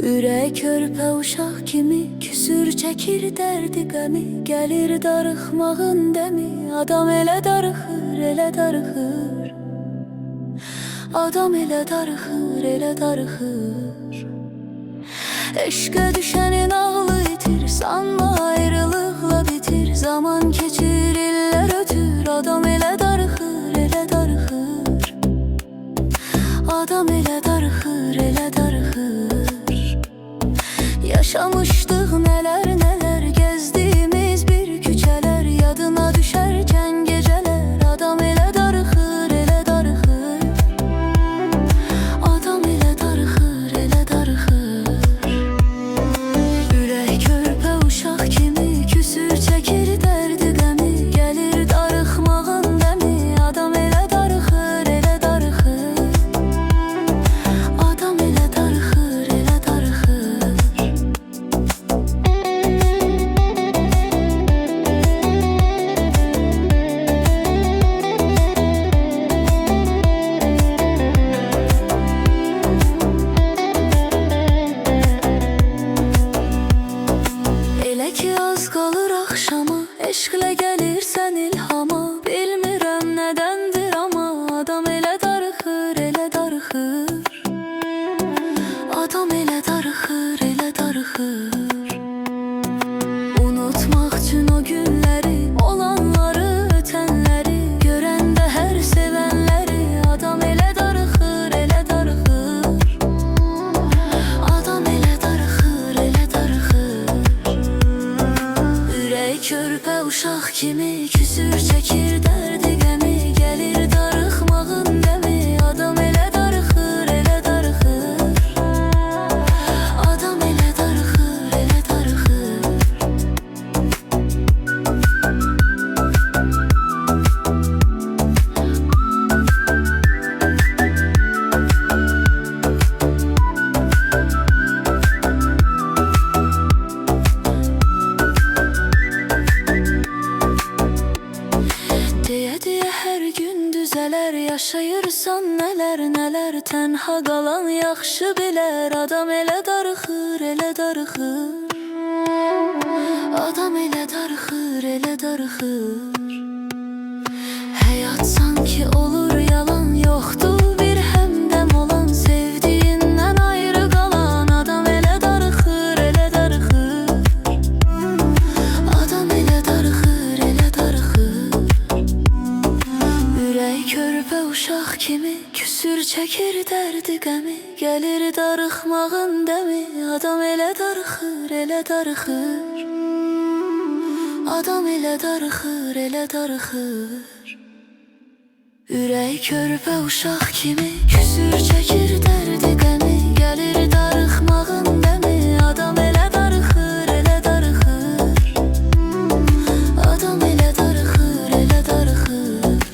Ürək körpə uşaq kimi küsür çəkir dərdi qəmi. Gəlir darıxmağın dəmi, adam elə darıxır, elə darıxır. Adam elə darıxır, elə darıxır. Eşqə düşənin ağlı itir, sanma ayrılıqla bitir. Zaman keçir, illər ötür, adam elə darıxır, elə darıxır. Adam elə darıxır, elə darıxır. Yaşamışdıq nələr nələr, gəzdiyimiz bir küçələr. Yadına düşərkən gecələr, adam elə darıxır, elə darıxır. Adam elə darıxır, elə darıxır. Ürək körpə uşaq kimi küsür çəkir dərdi qəmi. Gəlir darıxmağın dəmi, adam elə darıxır, elə darıxır. Adam elə darıxır, elə darıxır. Elə ki az qalır axşama, eşqlə gəlirsən ilhama. Bilmirəm nədəndir amma, adam elə darıxır, elə darıxır. Adam elə darıxır, elə darıxır. Unutmaq üçün o günləri, olanları, ötənləri. Görəndə hər sevənləri, adam elə darıxır, elə darıxır. Adam elə darıxır, elə darıxır. Ürək körpə uşaq kimi küsür çəkir dərdi qəmi. Gəlir darıxmağın dəmi, adam elə darıxır, elə darıxır. Adam elə darıxır, elə darıxır. Deyə hər gün düzələr, yaşayırsan nələr nələr. Tənha qalan yaxşı bilər, adam elə darıxır, elə darıxır. Adam elə darıxır, elə darıxır. Həyat sanki olur yalan, yoxdur bir həmdəm olan. Sevdiyindən ayrı qalan, adam elə darıxır, elə darıxır. Adam elə darıxır, elə darıxır. Ürək körpə uşaq kimi küsür çəkir dərdi qəmi. Gəlir darıxmağın dəmi, adam elə darıxır, elə darıxır. Adam elə darıxır, elə darıxır. Ürək körpə uşaq kimi küsür çəkir dərdi qəmi. Gəlir darıxmağın dəmi, adam elə darıxır, elə darıxır. Adam elə darıxır, elə darıxır.